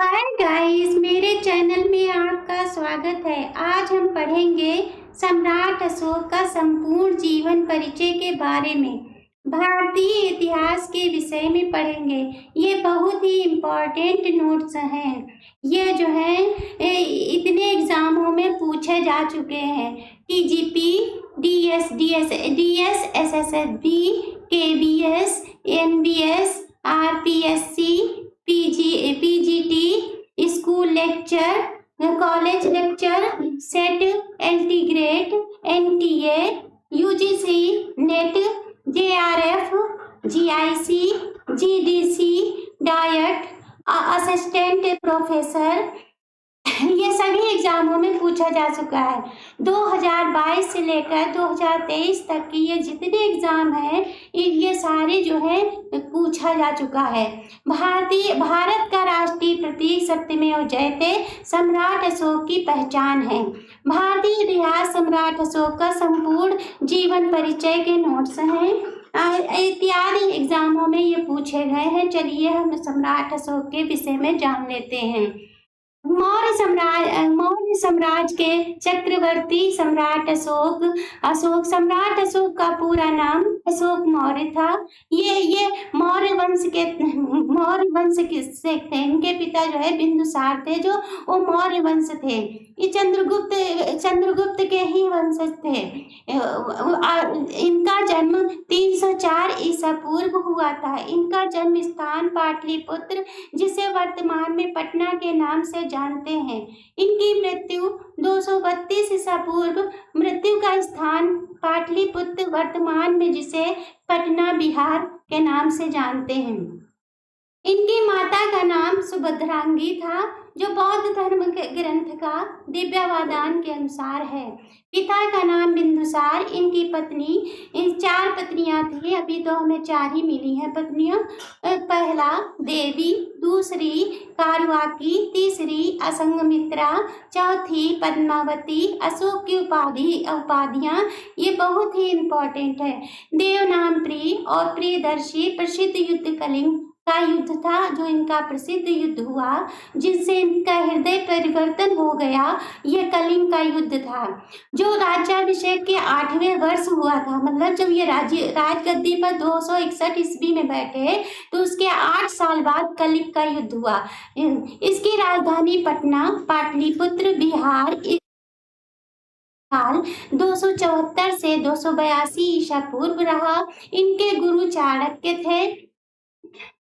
Hi guys, मेरे channel में आपका स्वागत है। आज हम पढ़ेंगे सम्राट अशोक का संपूर्ण जीवन परिचय के बारे में। भारतीय इतिहास के विषय में पढ़ेंगे। ये बहुत ही इम्पोर्टेंट नोट्स हैं। ये जो है इतने एग्जामों में पूछे जा चुके हैं। TGP, DS, SSB, KVS, NBS, RPSC, PGT, school lecture, college lecture, set, LT grade, NTA, UGC, net, JRF, GIC, GDC, diet, assistant professor, ये सभी एग्जामों में पूछा जा चुका है। 2022 से लेकर 2023 तक की ये जितने एग्जाम हैं ये सारे जो है पूछा जा चुका है। भारत का राष्ट्रीय प्रतीक सत्यमेव जयते सम्राट अशोक की पहचान है। भारतीय इतिहास सम्राट अशोक का संपूर्ण जीवन परिचय के नोट्स हैं। इत्यादि एग्जामों में ये पूछे गए हैं। चलिए हम सम्राट अशोक के विषय में जान लेते हैं। मौर्य साम्राज्य के चक्रवर्ती सम्राट सम्राट अशोक का पूरा नाम अशोक मौर्य था। ये मौर्य वंश से थे। इनके पिता जो है बिंदुसार थे, जो वो मौर्य वंश थे। ये चंद्रगुप्त के ही वंशज थे। इनका जन्म 304 ईसा पूर्व हुआ था। इनका जन्म स्थान पाटलिपुत्र, जिसे वर्तमान में पटना के नाम से जानते हैं। इनकी मृत्यु 232 ईसा पूर्व। मृत्यु का स्थान पाटलिपुत्र, वर्तमान में जिसे पटना बिहार के नाम से जानते हैं। इनकी माता का नाम सुभद्रांगी था, जो बौद्ध धर्म के ग्रंथ का दिव्यवादान के अनुसार है। पिता का नाम बिंदुसार। इनकी पत्नी 4 पत्नियां थी। अभी तो हमें 4 ही मिली हैं पत्नियां। पहला देवी, दूसरी कारुआकी, तीसरी असंगमित्रा, चौथी पद्मावती। अशोक की उपाधियां ये बहुत ही इम्पोर्टेंट है। देवनाम प्रिय और प्रियदर्शी प्रसिद्ध युद्ध कलिंग का युद्ध था, जो इनका प्रसिद्ध युद्ध हुआ, जिससे इनका हृदय परिवर्तन हो गया। यह कलिंग का युद्ध था, जो राज्याभिषेक के 8वें वर्ष हुआ था। मतलब जब ये राजगद्दी पर 261 ईस्वी में बैठे, तो उसके 8 साल बाद कलिंग का युद्ध हुआ। इसकी राजधानी पटना, पाटलिपुत्र, बिहार काल 274 से 282 ईसा पूर्व रहा। इनके गुरु चाणक्य थे।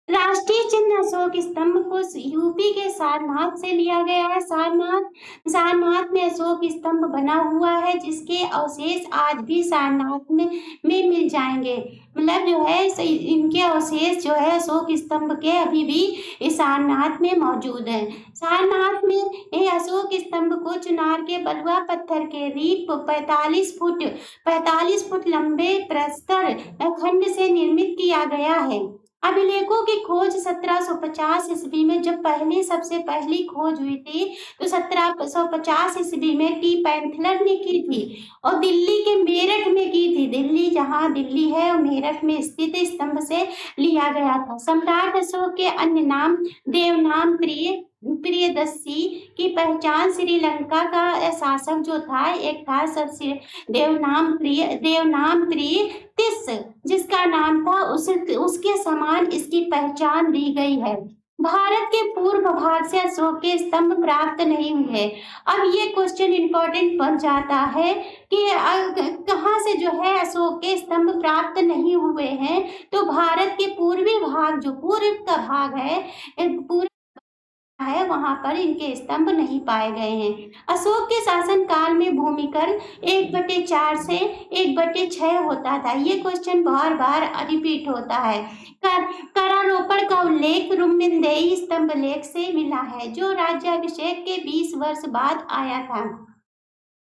राष्ट्रीय चिन्ह अशोक स्तंभ को यूपी के सारनाथ से लिया गया है। सारनाथ में अशोक स्तंभ बना हुआ है, जिसके अवशेष आज भी सारनाथ में मिल जाएंगे। मतलब जो है इनके अवशेष जो है अशोक स्तंभ के अभी भी सारनाथ में मौजूद है। सारनाथ में अशोक स्तंभ को चुनार के बलुआ पत्थर के रीप 45 फुट लंबे प्रस्तर खंड से निर्मित किया गया है। अभिलेखों की खोज 1750 ईस्वी में जब सबसे पहली खोज हुई थी, तो 1750 ईस्वी में टी पैंथलर ने की थी, और दिल्ली के मेरठ में की थी। दिल्ली जहाँ दिल्ली है और मेरठ में स्थित स्तंभ से लिया गया था। सम्राट अशोक के अन्य नाम देवनाम प्रियदर्शी की पहचान श्रीलंका का शासक जो था, एक था देवनाम प्रिय तिस, जिसका नाम था, उसके समान इसकी पहचान दी गई है। भारत के पूर्व भाग से अशोक के स्तंभ प्राप्त नहीं हुए। अब ये क्वेश्चन इंपॉर्टेंट बन जाता है कि कहाँ से जो है अशोक के स्तंभ प्राप्त नहीं हुए हैं। तो भारत के पूर्वी भाग, जो पूर्व का भाग है वहां पर इनके स्तंभ नहीं पाए गए हैं। अशोक के शासन काल में भूमिकर 1/4 से 1/6 होता था। ये क्वेश्चन बार बार रिपीट होता है। करारोपण का उल्लेख रुक्मिणदेही स्तंभ लेख से मिला है, जो राज्याभिषेक के 20 वर्ष बाद आया था।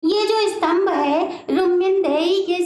ये जो स्तंभ है रुम्यनदेही, ये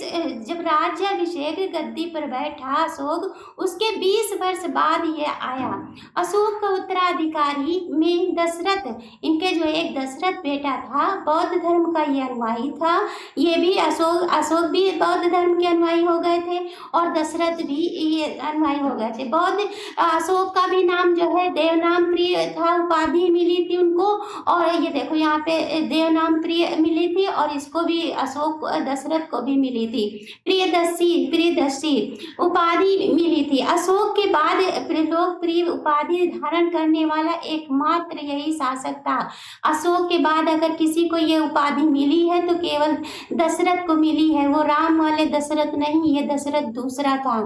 जब राज्याभिषेक गद्दी पर बैठा अशोक, उसके 20 वर्ष बाद ये आया। अशोक का उत्तराधिकारी में दशरथ, इनके जो एक दशरथ बेटा था, बौद्ध धर्म का ये अनुयायी था। ये भी अशोक भी बौद्ध धर्म के अनुयायी हो गए थे और दशरथ भी ये अनुयायी हो गए थे। बौद्ध अशोक का भी नाम जो है देवनाम प्रिय था, उपाधि मिली थी उनको। और ये देखो यहाँ पे देवनाम प्रिय मिली थी और इसको भी अशोक दशरथ को भी मिली थी प्रियदर्शी उपाधि मिली थी। अशोक के बाद लोकप्रिय उपाधि धारण करने वाला एकमात्र यही शासक था। अशोक के बाद अगर किसी को ये उपाधि मिली है तो केवल दशरथ को मिली है। वो राम वाले दशरथ नहीं, ये दशरथ दूसरा था।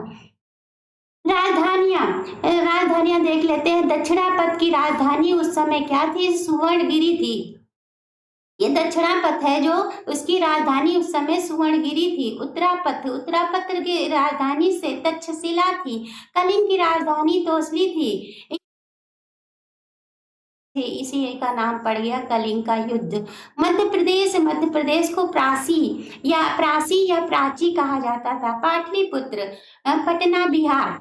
राजधानियां देख लेते हैं। दक्षिणापथ की राजधानी उस समय क्या थी? सुवर्णगिरी थी। ये दक्षिणापथ है जो, उसकी राजधानी उस समय सुवर्णगिरी थी। उत्तरापथ की राजधानी से तक्षशिला थी। कलिंग की राजधानी तोसली थी। इसी का नाम पड़ गया कलिंग का युद्ध। मध्य प्रदेश को प्रासी या प्राची कहा जाता था। पाटलिपुत्र, पटना बिहार,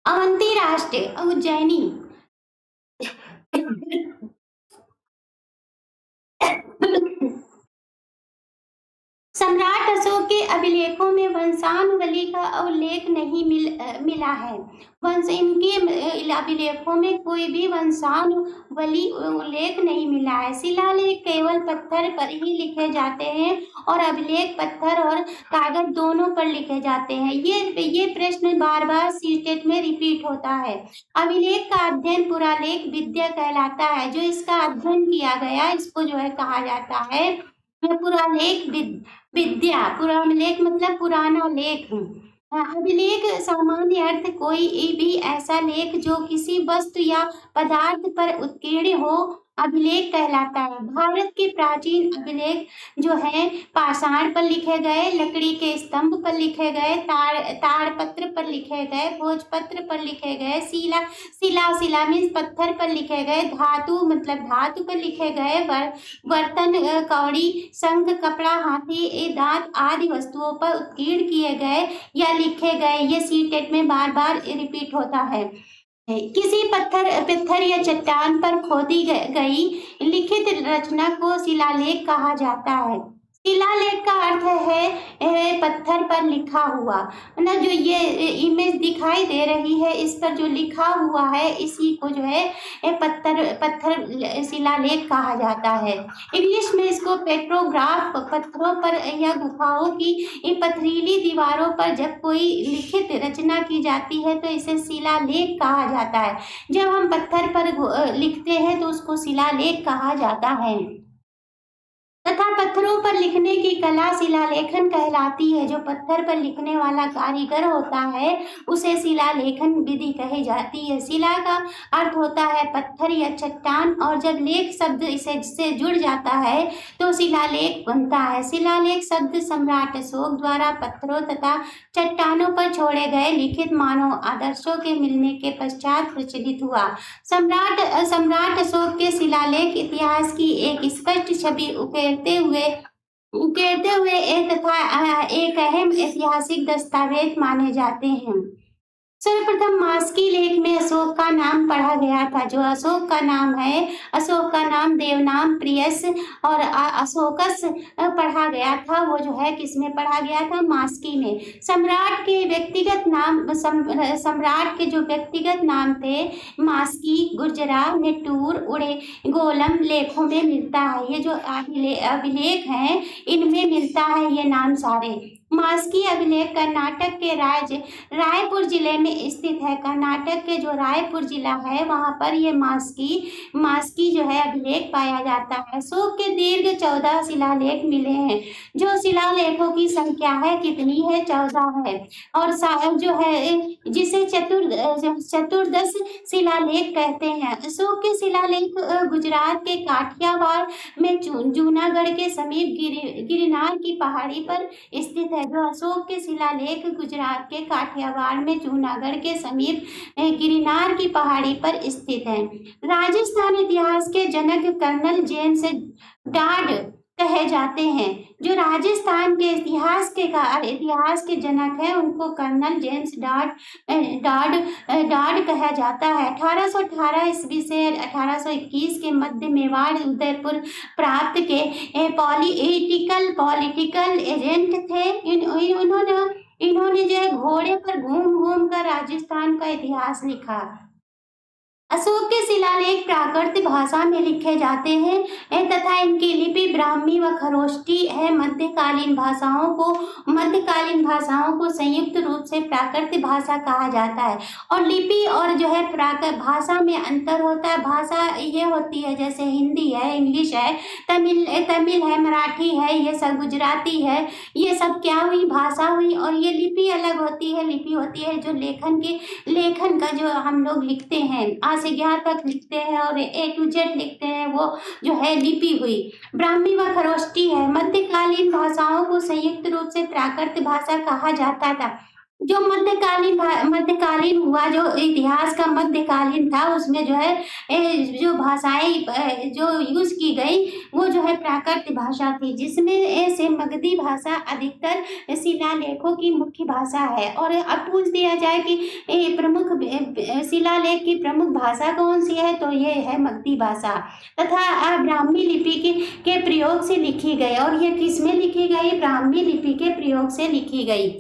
अवंती राष्ट्र, उज्जैनी। सम्राट अशोक के अभिलेखों में वंशावली का उल्लेख नहीं मिला है। इनके अभिलेखों में कोई भी वंशावली उल्लेख नहीं मिला है। शिलालेख केवल पत्थर पर ही लिखे जाते हैं और अभिलेख पत्थर और कागज दोनों पर लिखे जाते हैं। ये प्रश्न बार बार सीटेट में रिपीट होता है। अभिलेख का अध्ययन पुरालेख विद्या कहलाता है। जो इसका अध्ययन किया गया, इसको जो है कहा जाता है पुरालेख विद्या। पुरालेख मतलब पुराना लेख। अभिलेख सामान्य अर्थ कोई भी ऐसा लेख जो किसी वस्तु या पदार्थ पर उत्कीर्ण हो, अभिलेख कहलाता है। भारत के प्राचीन अभिलेख जो है पाषाण पर लिखे गए, लकड़ी के स्तंभ पर लिखे गए, ताड़पत्र पर लिखे गए, भोजपत्र पर लिखे गए, शिला मीन्स पत्थर पर लिखे गए, धातु मतलब धातु पर लिखे गए, बर्तन, कौड़ी, शंख, कपड़ा, हाथी दांत आदि वस्तुओं पर उत्कीर्ण किए गए या लिखे गए। ये सीटेट में बार बार रिपीट होता है। किसी पत्थर या चट्टान पर खोदी गई लिखित रचना को शिलालेख कहा जाता है। शिलालेख का अर्थ है पत्थर पर लिखा हुआ ना। जो ये इमेज दिखाई दे रही है, इस पर जो लिखा हुआ है, इसी को जो है पत्थर शिलालेख कहा जाता है। इंग्लिश में इसको पेट्रोग्राफ। पत्थरों पर या गुफाओं की पथरीली दीवारों पर जब कोई लिखित रचना की जाती है तो इसे शिलालेख कहा जाता है। जब हम पत्थर पर लिखते हैं तो उसको शिलालेख कहा जाता है। तथा पत्थरों पर लिखने की कला शिलालेखन कहलाती है। जो पत्थर पर लिखने वाला कारीगर होता है उसे शिलालेखन विधि कही जाती है। शिला का अर्थ होता है पत्थर या चट्टान, और जब लेख शब्द इससे जुड़ जाता है तो शिलालेख बनता है। शिलालेख शब्द सम्राट अशोक द्वारा पत्थरों तथा चट्टानों पर छोड़े गए लिखित मानव आदर्शों के मिलने के पश्चात प्रचलित हुआ। सम्राट अशोक के शिलालेख इतिहास की एक स्पष्ट छवि उकेरते हुए एक अहम ऐतिहासिक दस्तावेज माने जाते हैं। सर्वप्रथम मास्की लेख में अशोक का नाम पढ़ा गया था। जो अशोक का नाम है, अशोक का नाम देवनाम प्रियस और अशोकस पढ़ा गया था। वो जो है किसमें पढ़ा गया था? मास्की में। सम्राट के जो व्यक्तिगत नाम थे मास्की, गुर्जरा, नेटूर, उड़े गोलम लेखों में मिलता है। ये जो अभिलेख हैं इनमें मिलता है ये नाम सारे। मास्की अभिलेख कर्नाटक के रायपुर जिले में स्थित है। कर्नाटक के जो रायपुर जिला है वहां पर ये मास्की जो है अभिलेख पाया जाता है। अशोक के दीर्घ 14 शिलालेख मिले हैं। जो शिलालेखों की संख्या है कितनी है? 14 है। और जो है जिसे चतुर्दश शिलालेख कहते हैं। अशोक के शिलालेख गुजरात के काठियावाड़ में जूनागढ़ के समीप गिरनार की पहाड़ी पर स्थित है। है जो अशोक के शिलालेख गुजरात के काठियावाड़ में जूनागढ़ के समीप गिरनार की पहाड़ी पर स्थित है। राजस्थान इतिहास के जनक कर्नल जेम्स डॉड कहे जाते हैं। जो राजस्थान के इतिहास के जनक है उनको कर्नल जेम्स डॉड डॉड कहा जाता है। 1818 ईस्वी से 1821 के मध्य मेवाड़ उदयपुर प्रांत के पॉलिटिकल एजेंट थे। इन्होंने जो है घोड़े पर घूम घूम कर राजस्थान का इतिहास लिखा। अशोक के शिलालेख प्राकृत भाषा में लिखे जाते हैं तथा इनकी लिपि ब्राह्मी व खरोष्टी है। मध्यकालीन भाषाओं को संयुक्त रूप से प्राकृत भाषा कहा जाता है। और लिपि और जो है प्राकृत भाषा में अंतर होता है। भाषा ये होती है जैसे हिंदी है, इंग्लिश है, तमिल है, मराठी है, ये सब गुजराती है, ये सब क्या हुई, भाषा हुई। और ये लिपि अलग होती है। लिपि होती है जो लेखन का जो हम लोग लिखते हैं, आ से ज्ञ तक लिखते हैं और A to Z लिखते हैं, वो जो है लिपि हुई। ब्राह्मी व खरोष्टी है। मध्यकालीन भाषाओं को संयुक्त रूप से प्राकृत भाषा कहा जाता था। जो मध्यकालीन हुआ, जो इतिहास का मध्यकालीन था, उसमें जो है जो भाषाएं जो यूज की गई वो जो है प्राकृत भाषा थी, जिसमें से मगधी भाषा अधिकतर शिलालेखों की मुख्य भाषा है। और अब पूछ दिया जाए कि प्रमुख शिलालेख की प्रमुख भाषा कौन सी है, तो ये है मगधी भाषा तथा ब्राह्मी लिपि के प्रयोग से लिखी गई। और ये किसमें लिखी गई, ब्राह्मी लिपि के प्रयोग से लिखी गई।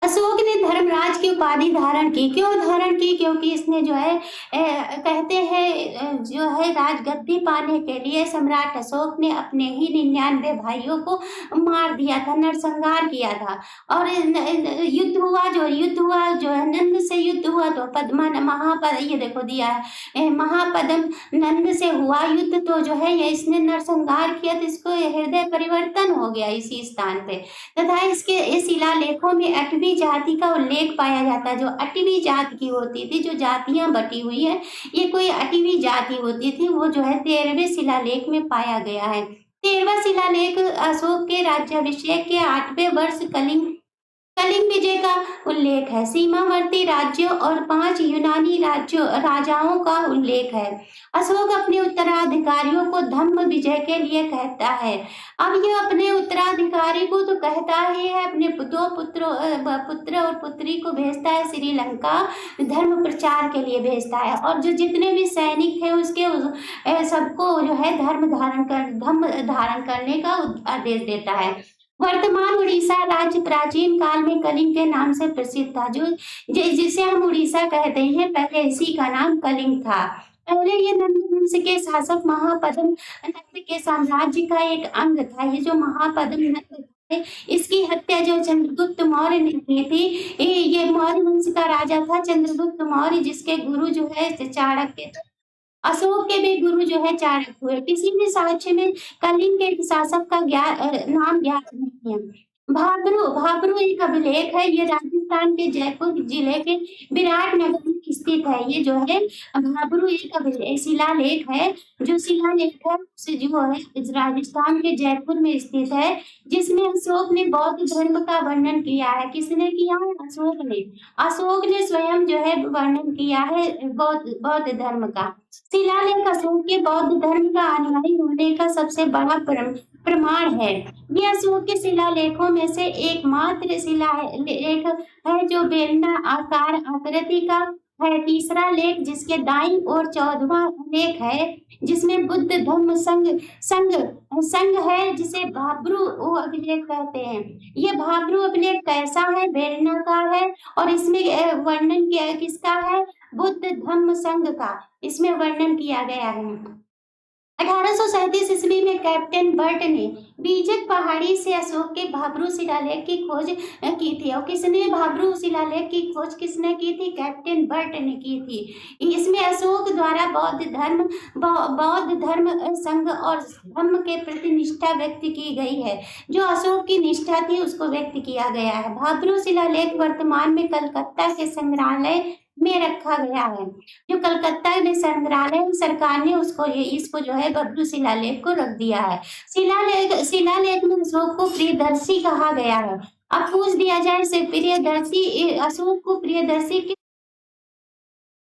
अशोक ने धर्मराज की उपाधि धारण की। क्यों धारण की, क्योंकि इसने जो है कहते हैं जो है राजगद्दी पाने के लिए सम्राट अशोक ने अपने ही 99 भाइयों को मार दिया था, नरसंहार किया था। और युद्ध हुआ जो है नंद से युद्ध हुआ, तो महापद ये देखो दिया है, महापदम नंद से हुआ युद्ध, तो जो है ये इसने नरसंहार किया, तो इसको हृदय परिवर्तन हो गया इसी स्थान पे। तथा इसके इस शिलालेखों में अटवी जाति का उल्लेख पाया जाता है। जो अटवी जाति की होती थी, जो जातियां बटी हुई है, ये कोई अटवी जाति होती थी, वो जो है 13वें शिलालेख में पाया गया है। 13वां शिलालेख अशोक के राज्याभिषेक के 8वें वर्ष कलिंग विजय का उल्लेख है। सीमावर्ती राज्यों और 5 यूनानी राजाओं का उल्लेख है। अशोक अपने उत्तराधिकारियों को धम्म विजय के लिए कहता है। अब ये अपने उत्तराधिकारी को तो कहता ही है, अपने 2 पुत्र और पुत्री को भेजता है श्रीलंका, धर्म प्रचार के लिए भेजता है। और जो जितने भी सैनिक थे उसके सबको जो है धम्म धारण करने का आदेश देता है। वर्तमान उड़ीसा राज्य प्राचीन काल में कलिंग के नाम से प्रसिद्ध था। जिसे हम उड़ीसा कहते हैं, पहले इसी का नाम कलिंग था। पहले ये नंद वंश के शासक महापद्म नंद के साम्राज्य का एक अंग था। ये जो महापद्म नंद है, इसकी हत्या जो चंद्रगुप्त मौर्य ने की थी। ये मौर्य वंश का राजा था चंद्रगुप्त मौर्य, जिसके गुरु जो है चाणक्य थे। अशोक के भी गुरु जो है चाणक्य हुए। किसी भी साक्ष्य में कलिंग के शासक का नाम ज्ञात नहीं है। भाबरू एक अभिलेख है। ये राजस्थान के जयपुर जिले के विराटनगर में स्थित है। ये जो है भाबरू एक शिलालेख है। जो शिलालेख है उसे जो है राजस्थान के जयपुर में स्थित है, जिसमें अशोक ने बौद्ध धर्म का वर्णन किया है। किसने किया है, अशोक ने स्वयं जो है वर्णन किया है बौद्ध धर्म का। शिलालेख अशोक के बौद्ध धर्म का अनुयायी होने का सबसे बड़ा प्रमाण है। ये अशोक के शिलालेखों में से एकमात्र शिलालेख है जो बेलना आकार आकृति का है। तीसरा लेख जिसके दाईं ओर 14वां लेख है, जिसमें बुद्ध धम्म संघ है, जिसे भाब्रू अभिलेख कहते हैं। ये भाब्रू अभिलेख कैसा है, बेलनाकार है। और इसमें वर्णन किया किसका है, बुद्ध धम्म संघ का इसमें वर्णन किया गया है। 1837 ईस्वी में कैप्टन बर्ट ने बीजक पहाड़ी से अशोक के भाब्रू शिलालेख की खोज की थी। और किसने भाब्रू शिलालेख की खोज किसने की थी, कैप्टन बर्ट ने की थी। इसमें अशोक द्वारा बौद्ध धर्म संघ और धम्म के प्रति निष्ठा व्यक्त की गई है। जो अशोक की निष्ठा थी उसको व्यक्त किया गया है। भाब्रू शिलालेख वर्तमान में कलकत्ता के संग्रहालय में रखा गया है। जो कलकत्ता में संग्रहालय सरकार ने उसको इसको जो है बब्रू शिलालेख को रख दिया है। शिलालेख में अशोक को प्रियदर्शी कहा गया है। अब पूछ दिया जाए से प्रियदर्शी अशोक को प्रियदर्शी किस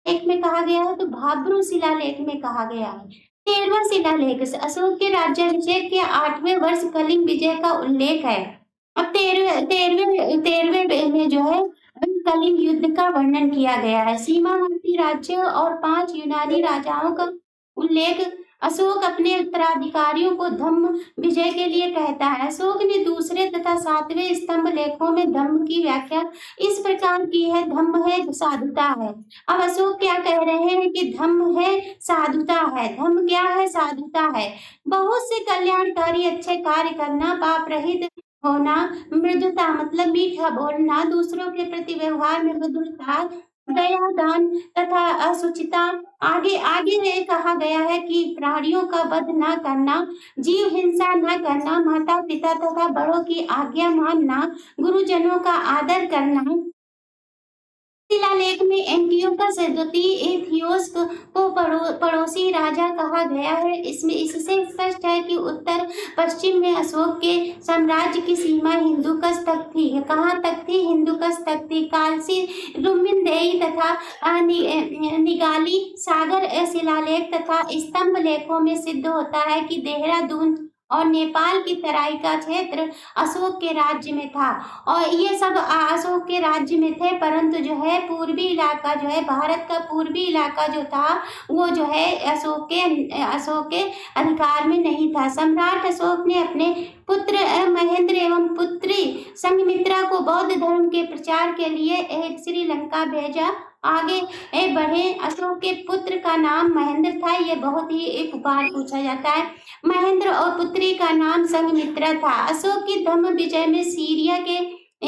लेख में कहा गया है, तो भाब्रू शिलालेख में कहा गया है। 13वां शिलालेख अशोक के राज्याभिषेक के 8वें वर्ष कलिंग विजय का उल्लेख है। अब 13वें में जो है कलिंग युद्ध का वर्णन किया गया है। सीमावर्ती राज्य और 5 यूनानी राजाओं का उल्लेख। अशोक अपने उत्तराधिकारियों को धम्म विजय के लिए कहता है। अशोक ने दूसरे तथा 7वें स्तंभ लेखों में धम्म की व्याख्या इस प्रकार की है, धम्म है साधुता है। अब अशोक क्या कह रहे हैं कि धम्म है साधुता है। धम्म क्या है? साधुता है। बहुत से कल्याणकारी अच्छे कार्य करना, पाप रहित होना, मृदुता मतलब मीठा बोलना, दूसरों के प्रति व्यवहार में मधुरता, दया, दान तथा असुचिता। आगे आगे ये कहा गया है कि प्राणियों का वध न करना, जीव हिंसा न करना, माता पिता तथा बड़ों की आज्ञा मानना, गुरुजनों का आदर करना। शिलालेख में एंटियोकस द्वितीय एथियोस को पड़ोसी राजा कहा गया है। इसमें इससे स्पष्ट है कि उत्तर पश्चिम में अशोक के साम्राज्य की सीमा हिंदुकुश तक थी। कहाँ तक थी? हिंदुकुश तक थी। कालसी, रुमिनदेई तथा निगाली सागर शिलालेख तथा स्तंभ लेखों में सिद्ध होता है कि देहरादून और नेपाल की तराई का क्षेत्र अशोक के राज्य में था। और ये सब अशोक के राज्य में थे, परंतु जो है पूर्वी इलाका जो है, भारत का पूर्वी इलाका जो था वो जो है अशोक के अधिकार में नहीं था। सम्राट अशोक ने अपने पुत्र महेंद्र एवं पुत्री संघमित्रा को बौद्ध धर्म के प्रचार के लिए श्रीलंका भेजा। आगे बढ़े। अशोक के पुत्र का नाम महेंद्र था। ये बहुत ही एक बार पूछा जाता है। महेंद्र और पुत्री का नाम संघमित्रा था। अशोक की धम्म विजय में सीरिया के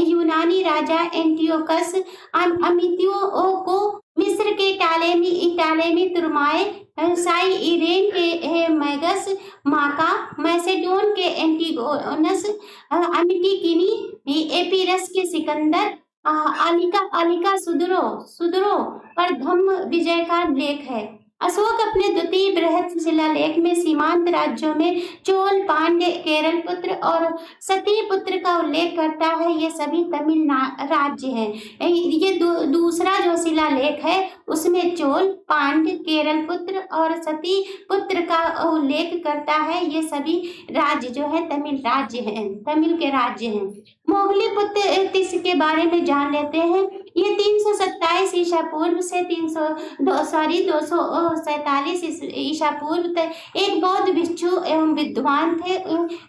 यूनानी राजा एंटियोकस अमितियों को मिस्र के इटालेमी तुर्माए, साई इरेन के मैगस माका, मैसेडोन के एंटिगोनस, अमिटिकिनी, एपीरस के सिकंदर, अलिका सुदरो पर धम्म विजय का लेख है। अशोक अपने द्वितीय बृहत शिलालेख में सीमांत राज्यों में चोल, पांड्य, केरल पुत्र और सती पुत्र का उल्लेख करता है। ये सभी तमिल राज्य हैं। ये दूसरा जो शिलालेख है उसमें चोल, पांड्य, केरल पुत्र और सती पुत्र का उल्लेख करता है। ये सभी राज्य जो है तमिल राज्य हैं, तमिल के राज्य हैं। मोगली पुत्र तिस के बारे में जान लेते हैं। ये 327 ईसा पूर्व से 247 ईसा पूर्व तक एक बौद्ध भिक्षु एवं विद्वान थे।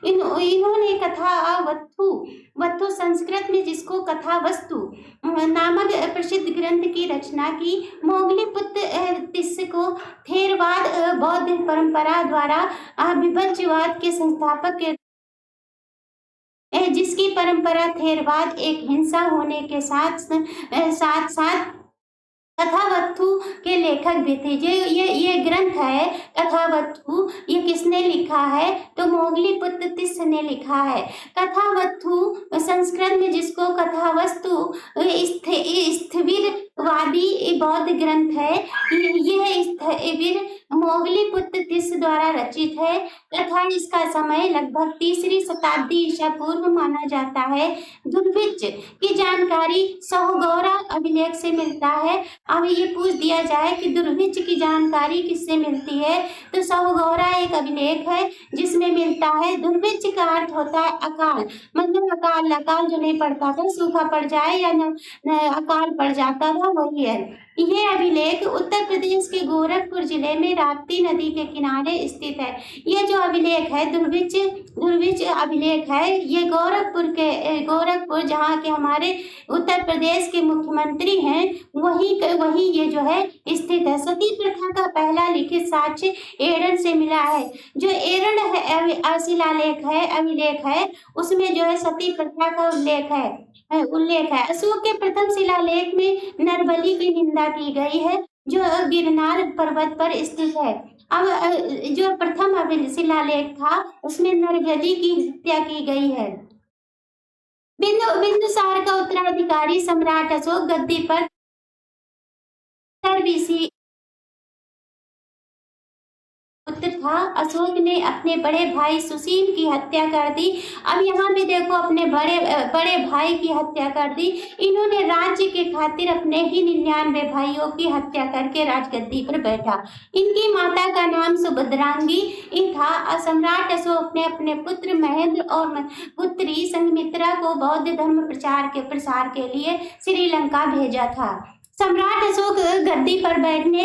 इन्होंने वत्थु संस्कृत में जिसको कथा वस्तु नामक प्रसिद्ध ग्रंथ की रचना की। मोगली पुत्र तिस को थेरवाद बौद्ध परंपरा द्वारा विभज्यवाद के संस्थापक के जिसकी परंपरा थेरवाद एक हिंसा होने के साथ साथ कथावस्तु के लेखक भी थे। जो ये ग्रंथ है कथावस्तु, ये किसने लिखा है? तो मोगली पुत्र तिस ने लिखा है। कथावस्तु संस्कृत में जिसको कथावस्तु स्थविरवादी बौद्ध ग्रंथ है। यह स्थविर मोगली पुत्र तिस द्वारा रचित है तथा इसका समय लगभग 3री शताब्दी ईसा पूर्व माना जाता है। दुर्भिक्ष की जानकारी सहोगौरा अभिलेख से मिलता है। अब ये पूछ दिया जाए कि दुर्भिक्ष की जानकारी किससे मिलती है, तो सहोगौरा एक अभिलेख है जिसमें मिलता है। दुर्भिक्ष का अर्थ होता है अकाल, मतलब अकाल जो नहीं पड़ता था, सूखा पड़ जाए या अकाल पड़ जाता था, वही है। ये अभिलेख उत्तर प्रदेश के गोरखपुर जिले में राप्ती नदी के किनारे स्थित है। ये जो अभिलेख है दुर्भिक्ष अभिलेख है, ये गोरखपुर जहाँ के हमारे उत्तर प्रदेश के मुख्यमंत्री हैं वही ये जो है स्थित है। सती प्रथा का पहला लिखित साक्ष्य एरन से मिला है। जो एरन है शिलालेख है, अभिलेख है, उसमें जो है सती प्रथा का उल्लेख है। अशोक के प्रथम शिलालेख में नरबली की निंदा की गई है जो गिरनार पर्वत पर स्थित है। अब जो प्रथम शिलालेख था उसमें नरबली की हत्या की गई है। बिंदुसार का उत्तराधिकारी सम्राट अशोक गद्दी पर बीसी पुत्र था। अशोक ने अपने बड़े भाई सुशील की हत्या कर दी। अब यहाँ भी देखो, अपने बड़े भाई की हत्या कर दी। इन्होंने राज्य के खातिर अपने ही 99 भाइयों की हत्या करके राजगद्दी पर बैठा। इनकी माता का नाम सुभद्रांगी था। सम्राट अशोक ने अपने पुत्र महेंद्र और पुत्री संघमित्रा को बौद्ध धर्म प्रसार के लिए श्रीलंका भेजा था। सम्राट अशोक गद्दी पर बैठने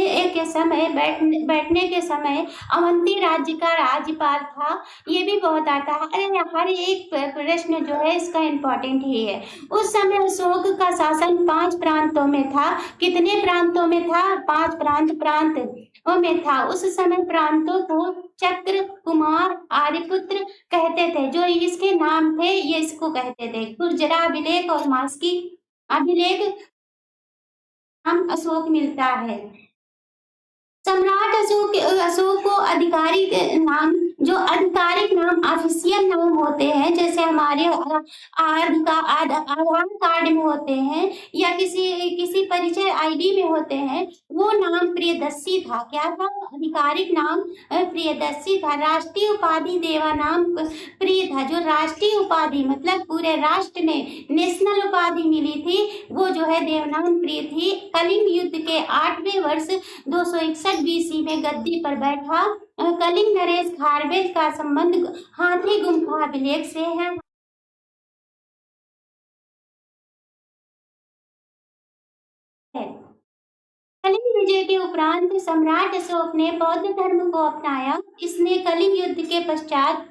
के समय अवंती राज्य का राज्यपाल था। ये भी बहुत आता है। अरे हर एक प्रश्न जो है इसका इम्पोर्टेंट ही है। उस समय अशोक का शासन 5 प्रांतों में था। कितने प्रांतों में था? 5 प्रांतों में था। उस समय प्रांतों को चक्र, कुमार, आर्यपुत्र कहते थे। जो इसके नाम थे ये इसको कहते थे। गुर्जरा अभिलेख और मास्की अभिलेख नाम अशोक मिलता है। सम्राट अशोक को आधिकारिक नाम ऑफिशियल नाम होते हैं, जैसे हमारे आधार कार्ड में होते हैं या किसी परिचय आईडी में होते हैं, वो नाम प्रियदर्शी था। क्या था? आधिकारिक नाम प्रियदर्शी था। राष्ट्रीय उपाधि देवा नाम प्रिय था। जो राष्ट्रीय उपाधि मतलब पूरे राष्ट्र में नेशनल उपाधि मिली थी वो जो है देवनाम प्रिय थी। कलिंग युद्ध के 8वें वर्ष 261 बीसी में गद्दी पर बैठा। कलिंग नरेश खारवेल का संबंध हाथी गुम्फा अभिलेख से है। कलिंग विजय के उपरांत सम्राट अशोक ने बौद्ध धर्म को अपनाया। इसने कलिंग युद्ध के पश्चात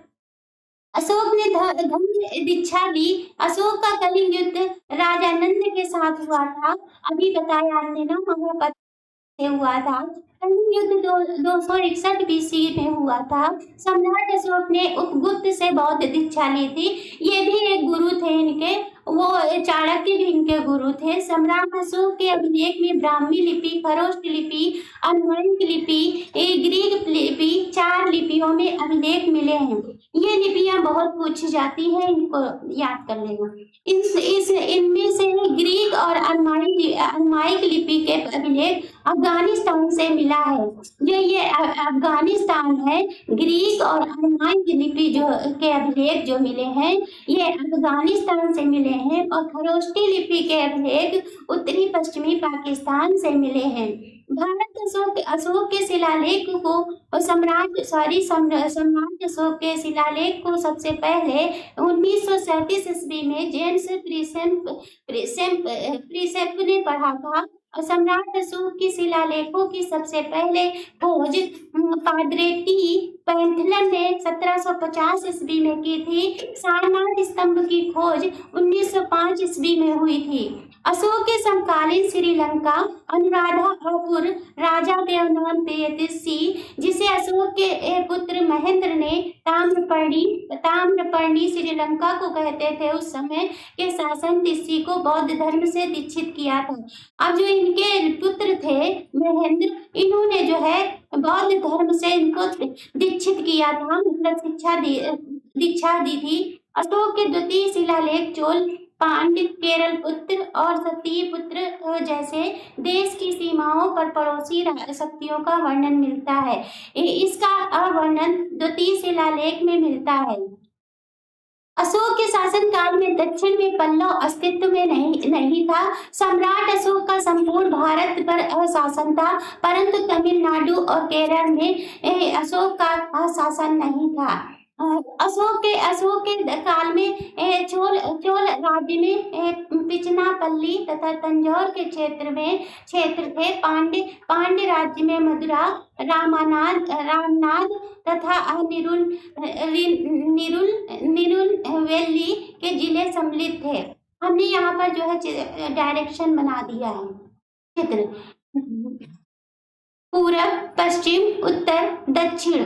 अशोक ने धर्म दीक्षा ली। अशोक का कलिंग युद्ध राजा नंद के साथ हुआ था। अभी बताया हमने ना, महापत से हुआ था। कलिंग युद्ध 261 बीसी में हुआ था। सम्राट अशोक ने उपगुप्त से बौद्ध दीक्षा ली थी। ये भी एक गुरु थे इनके, वो चाणक्य भी इनके गुरु थे। सम्राट अशोक के अभिलेख में ब्राह्मी लिपि, खरोष्ट लिपि, अर्मैनिक लिपि, ग्रीक लिपि 4 लिपियों में अभिलेख मिले हैं। ये लिपियां बहुत पूछी जाती हैं, इनको याद कर लेना। इनमें से ग्रीक और अरमाइक लिपि के अभिलेख अफगानिस्तान से मिला है। जो ये अफगानिस्तान है, ग्रीक और अरमाइक लिपि जो के अभिलेख जो मिले हैं ये अफगानिस्तान से मिले हैं, और खरोष्टी लिपि के अभिलेख उत्तरी पश्चिमी पाकिस्तान से मिले हैं। भारत अशोक के शिलालेख को सम्राट अशोक के शिलालेख को सबसे पहले 1937 ईस्वी में जेम्स प्रिसेप ने पढ़ा था। और सम्राट अशोक की शिलालेखों की सबसे पहले खोज पादरेटी पैंथलन ने 1750 ईस्वी में की थी। सारनाथ स्तंभ की खोज 1905 ईस्वी में हुई थी। अशोक के समकालीन श्रीलंका अनुराधापुर राजा देवनाम प्रियदर्शी, जिसे अशोक के पुत्र महेंद्र ने ताम्रपर्णी श्रीलंका को कहते थे, उस समय के शासन ऋषि को बौद्ध धर्म से दीक्षित किया था। अब जो इनके पुत्र थे महेंद्र, इन्होंने जो है बौद्ध धर्म से इनको दीक्षित किया था, मतलब दीक्षा दी थी। अशोक के द्वितीय शिलालेख चोल, पांड्य, केरल पुत्र और सतीय पुत्र जैसे देश की सीमाओं पर पड़ोसी शक्तियों का वर्णन मिलता है। इसका वर्णन द्वितीय शिलालेख में मिलता है। अशोक के शासन काल में दक्षिण में पल्लव अस्तित्व में नहीं था। सम्राट अशोक का संपूर्ण भारत पर शासन था, परंतु तमिलनाडु और केरल में अशोक का शासन नहीं था। अशोक के काल में चोल राज्य में पिचनापल्ली तथा तंजौर के क्षेत्र थे। पांड्य राज्य में मदुरा, रामनाद तथा निरुलवेली के जिले सम्मिलित थे। हमने यहाँ पर जो है डायरेक्शन बना दिया है, क्षेत्र पूरब, पश्चिम, उत्तर, दक्षिण।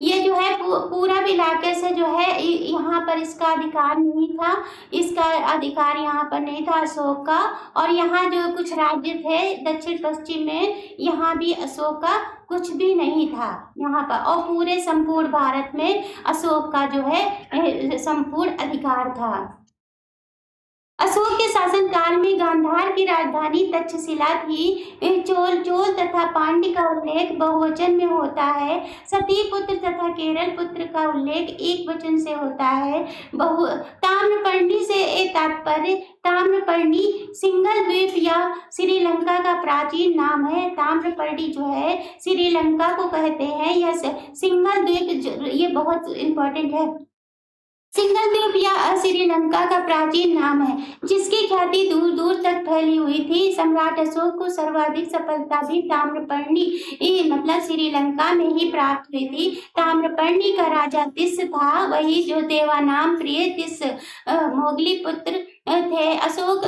ये जो है पूरब इलाके से जो है यहाँ पर इसका अधिकार नहीं था, इसका अधिकार यहाँ पर नहीं था अशोक का। और यहाँ जो कुछ राज्य थे दक्षिण पश्चिम में, यहाँ भी अशोक का कुछ भी नहीं था यहाँ पर। और पूरे संपूर्ण भारत में अशोक का जो है संपूर्ण अधिकार था। अशोक के शासनकाल में गांधार की राजधानी तक्षशिला थी। चोल चोल तथा पांड्य का उल्लेख बहुवचन में होता है। सती पुत्र तथा केरल पुत्र का उल्लेख एक वचन से होता है। बहु ताम्रपर्णी से तात्पर्य ताम्रपर्णी सिंगल द्वीप या श्रीलंका का प्राचीन नाम है। ताम्रपर्णी जो है श्रीलंका को कहते हैं। यह सिंगल द्वीप ये बहुत इंपॉर्टेंट है। सिंगल द्वीप या श्रीलंका का प्राचीन नाम है, जिसकी ख्याति दूर दूर तक फैली हुई थी। सम्राट अशोक को सर्वाधिक सफलता भी ताम्रपर्णी मतलब श्रीलंका में ही प्राप्त हुई थी। ताम्रपर्णी का राजा तिस था, वही जो देवानाम प्रिय तिस मोगली पुत्र थे। अशोक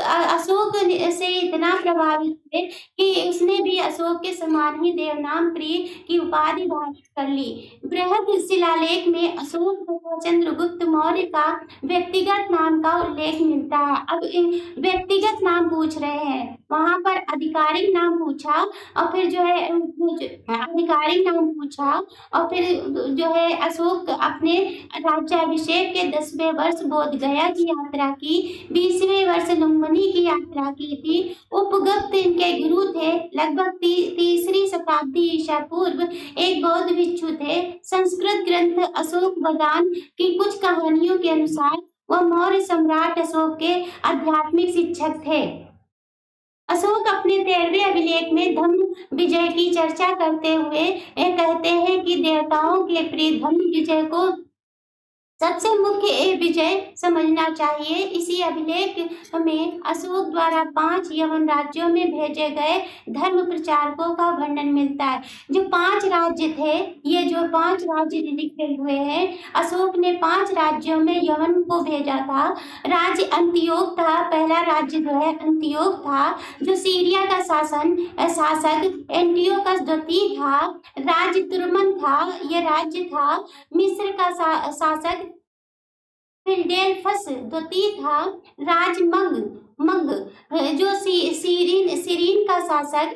से इतना प्रभावित थे कि उसने भी अशोक के समान ही देवनाम प्रिय की उपाधि धारण कर ली। बृहद शिलालेख में अशोक तथा चंद्रगुप्त मौर्य का व्यक्तिगत नाम का उल्लेख मिलता है। अब व्यक्तिगत नाम पूछ रहे हैं, वहां पर आधिकारिक नाम पूछा और फिर जो है आधिकारिक नाम पूछा और फिर जो है अशोक अपने राज्याभिषेक के 10वें वर्ष बोध गया की यात्रा की, 20वें वर्ष लुम्बिनी की यात्रा की थी। उपगुप्त इनके गुरु थे। लगभग तीसरी शताब्दी ईसा पूर्व एक बौद्ध भिक्षु थे। संस्कृत ग्रंथ अशोक वदान की कुछ कहानियों के अनुसार वह मौर्य सम्राट अशोक के आध्यात्मिक शिक्षक थे। अशोक अपने 13वें अभिलेख में धम्म विजय की चर्चा करते हुए कहते हैं कि देवताओं के प्रिय धम्म विजय को सबसे मुख्य विजय समझना चाहिए। इसी अभिलेख में अशोक द्वारा 5 यवन राज्यों में भेजे गए धर्म प्रचारकों का वर्णन मिलता है। जो 5 राज्य थे, ये जो 5 राज्य लिखे हुए हैं, अशोक ने 5 राज्यों में यवन को भेजा था। राज्य अंतियोक था, पहला राज्य जो है अंतियोक था, जो सीरिया का शासक एंटियोकस द्वितीय था। राज्य तुर्मन था, यह राज्य था। मिस्र का शासक फिलडेल्फस द्वितीय था। राज मग जो सीरीन का शासक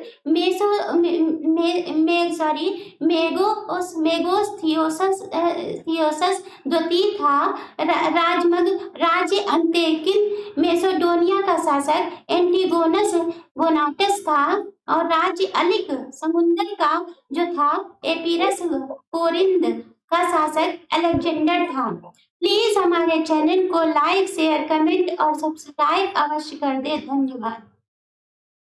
मेगोस थियोसस द्वितीय था। राजमग राज्य अंतेकिन मेसोडोनिया का शासक एंटीगोनस गोनाटस था। और राज्य अलिक समुद्र का जो था एपीरस कोरिंद का शासक अलेक्जेंडर था। प्लीज हमारे चैनल को लाइक शेयर कमेंट और सब्सक्राइब अवश्य कर दे। धन्यवाद।